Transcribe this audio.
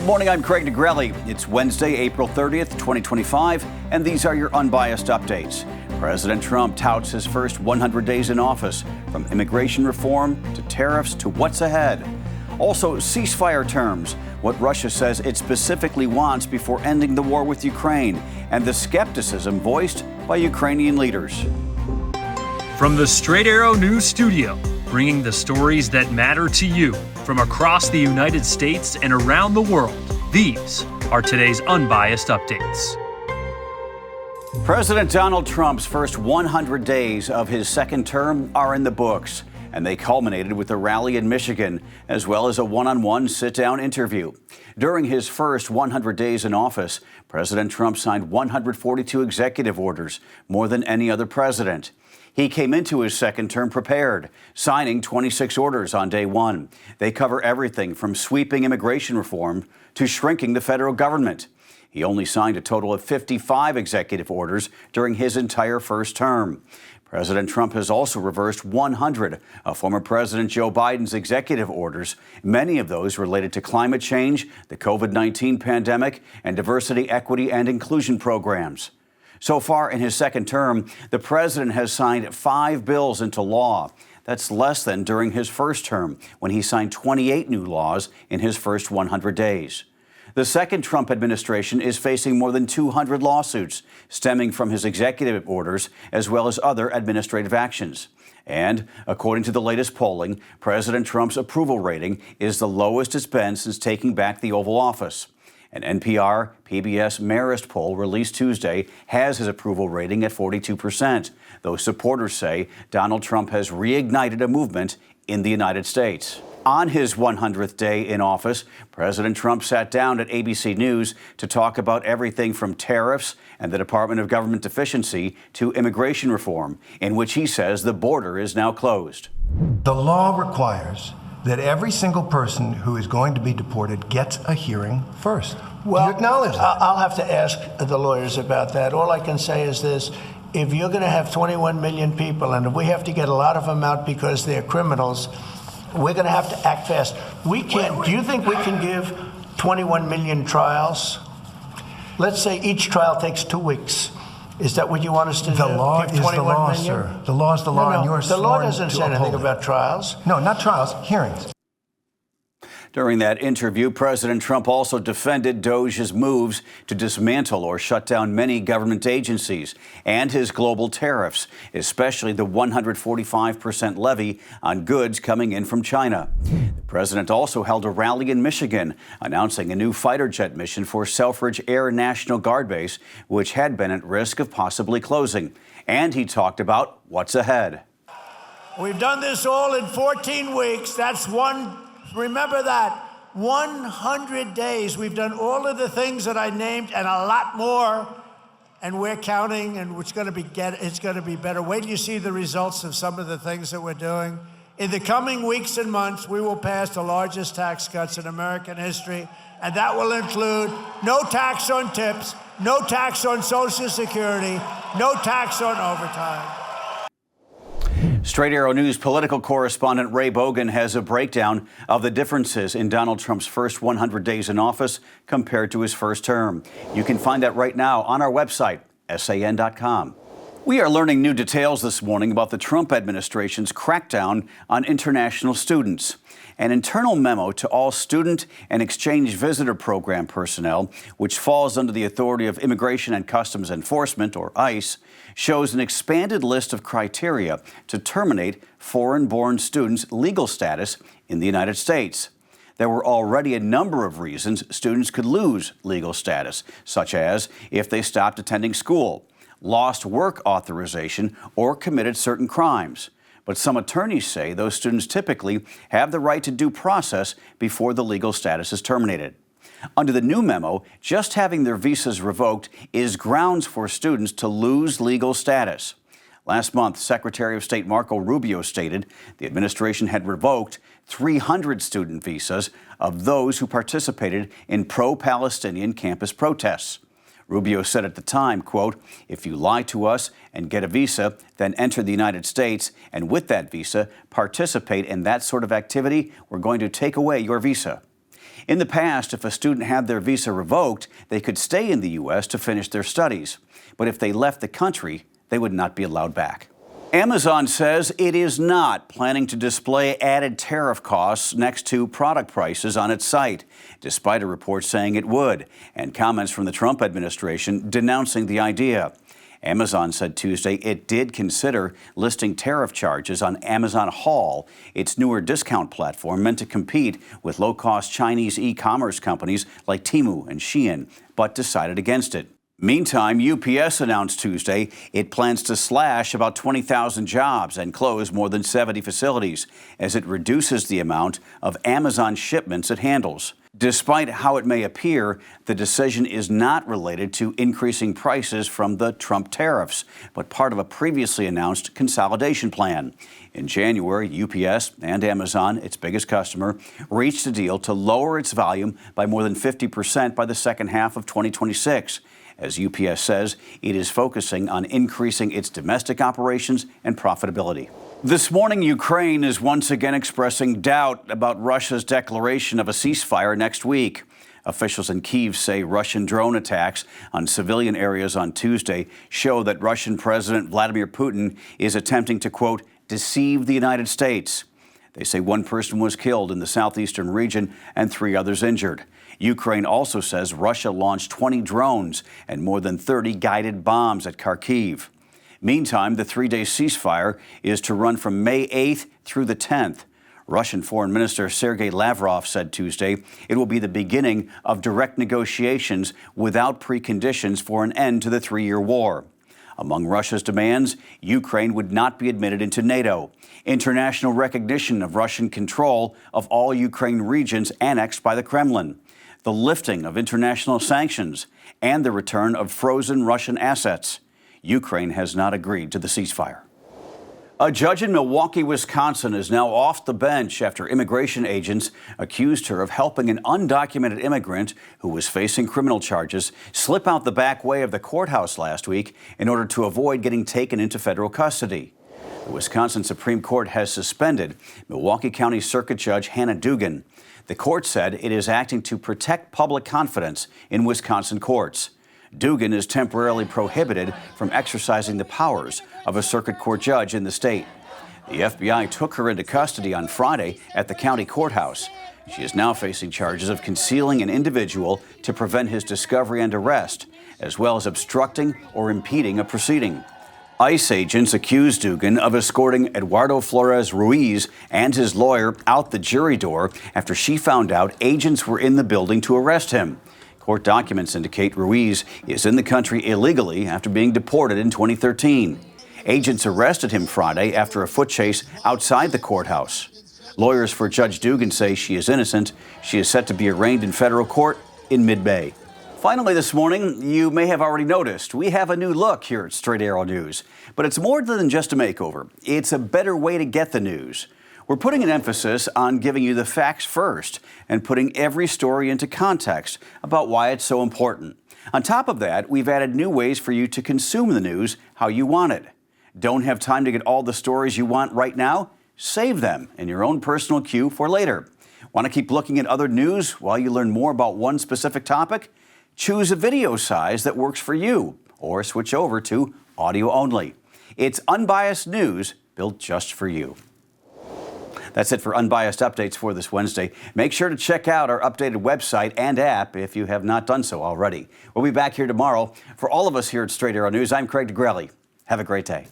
Good morning, I'm Craig Negrelli. It's Wednesday, April 30th, 2025, and these are your Unbiased Updates. President Trump touts his first 100 days in office, from immigration reform to tariffs to what's ahead. Also, ceasefire terms, what Russia says it specifically wants before ending the war with Ukraine, and the skepticism voiced by Ukrainian leaders. From the Straight Arrow News Studio, bringing the stories that matter to you from across the United States and around the world, these are today's Unbiased Updates. President Donald Trump's first 100 days of his second term are in the books, and they culminated with a rally in Michigan, as well as a one-on-one sit-down interview. During his first 100 days in office, President Trump signed 142 executive orders, more than any other president. He came into his second term prepared, signing 26 orders on day one. They cover everything from sweeping immigration reform to shrinking the federal government. He only signed a total of 55 executive orders during his entire first term. President Trump has also reversed 100 of former President Joe Biden's executive orders, many of those related to climate change, the COVID-19 pandemic, and diversity, equity, and inclusion programs. So far in his second term, the president has signed 5 bills into law. That's less than during his first term, when he signed 28 new laws in his first 100 days. The second Trump administration is facing more than 200 lawsuits stemming from his executive orders, as well as other administrative actions. And according to the latest polling, President Trump's approval rating is the lowest it's been since taking back the Oval Office. An NPR PBS Marist poll released Tuesday has his approval rating at 42%, though supporters say Donald Trump has reignited a movement in the United States. On his 100th day in office, President Trump sat down at ABC News to talk about everything from tariffs and the Department of Government Efficiency to immigration reform, in which he says the border is now closed. The law requires that every single person who is going to be deported gets a hearing first. Well, you acknowledge that? I'll have to ask the lawyers about that. All I can say is this. If you're going to have 21 million people, and if we have to get a lot of them out because they're criminals, we're going to have to act fast. We can't. Do you think we can give 21 million trials? Let's say each trial takes 2 weeks. Is that what you want us to do? The law is the law, million? Sir. The law is the law, and you're the law sworn doesn't to say anything uphold it. about trials. No, not trials, hearings. During that interview, President Trump also defended DOJ's moves to dismantle or shut down many government agencies and his global tariffs, especially the 145% levy on goods coming in from China. The president also held a rally in Michigan, announcing a new fighter jet mission for Selfridge Air National Guard Base, which had been at risk of possibly closing. And he talked about what's ahead. We've done this all in 14 weeks. That's one. Remember that. 100 days. We've done all of the things that I named and a lot more. And we're counting, and it's going to be better. Wait till you see the results of some of the things that we're doing. In the coming weeks and months, we will pass the largest tax cuts in American history. And that will include no tax on tips, no tax on Social Security, no tax on overtime. Straight Arrow News political correspondent Ray Bogan has a breakdown of the differences in Donald Trump's first 100 days in office compared to his first term. You can find that right now on our website, san.com. We are learning new details this morning about the Trump administration's crackdown on international students. An internal memo to all student and exchange visitor program personnel, which falls under the authority of Immigration and Customs Enforcement, or ICE, shows an expanded list of criteria to terminate foreign-born students' legal status in the United States. There were already a number of reasons students could lose legal status, such as if they stopped attending school, lost work authorization, or committed certain crimes. But some attorneys say those students typically have the right to due process before the legal status is terminated. Under the new memo, just having their visas revoked is grounds for students to lose legal status. Last month, Secretary of State Marco Rubio stated the administration had revoked 300 student visas of those who participated in pro-Palestinian campus protests. Rubio said at the time, quote, "If you lie to us and get a visa, then enter the United States, and with that visa, participate in that sort of activity, we're going to take away your visa." In the past, if a student had their visa revoked, they could stay in the U.S. to finish their studies. But if they left the country, they would not be allowed back. Amazon says it is not planning to display added tariff costs next to product prices on its site, despite a report saying it would, and comments from the Trump administration denouncing the idea. Amazon said Tuesday it did consider listing tariff charges on Amazon Haul, its newer discount platform meant to compete with low-cost Chinese e-commerce companies like Temu and Shein, but decided against it. Meantime, UPS announced Tuesday it plans to slash about 20,000 jobs and close more than 70 facilities as it reduces the amount of Amazon shipments it handles. Despite how it may appear, the decision is not related to increasing prices from the Trump tariffs, but part of a previously announced consolidation plan. In January, UPS and Amazon, its biggest customer, reached a deal to lower its volume by more than 50% by the second half of 2026. As UPS says, it is focusing on increasing its domestic operations and profitability. This morning, Ukraine is once again expressing doubt about Russia's declaration of a ceasefire next week. Officials in Kyiv say Russian drone attacks on civilian areas on Tuesday show that Russian President Vladimir Putin is attempting to, quote, deceive the United States. They say one person was killed in the southeastern region and 3 others injured. Ukraine also says Russia launched 20 drones and more than 30 guided bombs at Kharkiv. Meantime, the 3-day ceasefire is to run from May 8th through the 10th. Russian Foreign Minister Sergei Lavrov said Tuesday it will be the beginning of direct negotiations without preconditions for an end to the 3-year war. Among Russia's demands, Ukraine would not be admitted into NATO, international recognition of Russian control of all Ukraine regions annexed by the Kremlin, the lifting of international sanctions, and the return of frozen Russian assets. Ukraine has not agreed to the ceasefire. A judge in Milwaukee, Wisconsin is now off the bench after immigration agents accused her of helping an undocumented immigrant who was facing criminal charges slip out the back way of the courthouse last week in order to avoid getting taken into federal custody. The Wisconsin Supreme Court has suspended Milwaukee County Circuit Judge Hannah Dugan. The court said it is acting to protect public confidence in Wisconsin courts. Dugan is temporarily prohibited from exercising the powers of a circuit court judge in the state. The FBI took her into custody on Friday at the county courthouse. She is now facing charges of concealing an individual to prevent his discovery and arrest, as well as obstructing or impeding a proceeding. ICE agents accused Dugan of escorting Eduardo Flores Ruiz and his lawyer out the jury door after she found out agents were in the building to arrest him. Court documents indicate Ruiz is in the country illegally after being deported in 2013. Agents arrested him Friday after a foot chase outside the courthouse. Lawyers for Judge Dugan say she is innocent. She is set to be arraigned in federal court in mid-May. Finally this morning, you may have already noticed, we have a new look here at Straight Arrow News. But it's more than just a makeover. It's a better way to get the news. We're putting an emphasis on giving you the facts first and putting every story into context about why it's so important. On top of that, we've added new ways for you to consume the news how you want it. Don't have time to get all the stories you want right now? Save them in your own personal queue for later. Want to keep looking at other news while you learn more about one specific topic? Choose a video size that works for you or switch over to audio only. It's unbiased news built just for you. That's it for Unbiased Updates for this Wednesday. Make sure to check out our updated website and app if you have not done so already. We'll be back here tomorrow. For all of us here at Straight Arrow News, I'm Craig DeGrelli. Have a great day.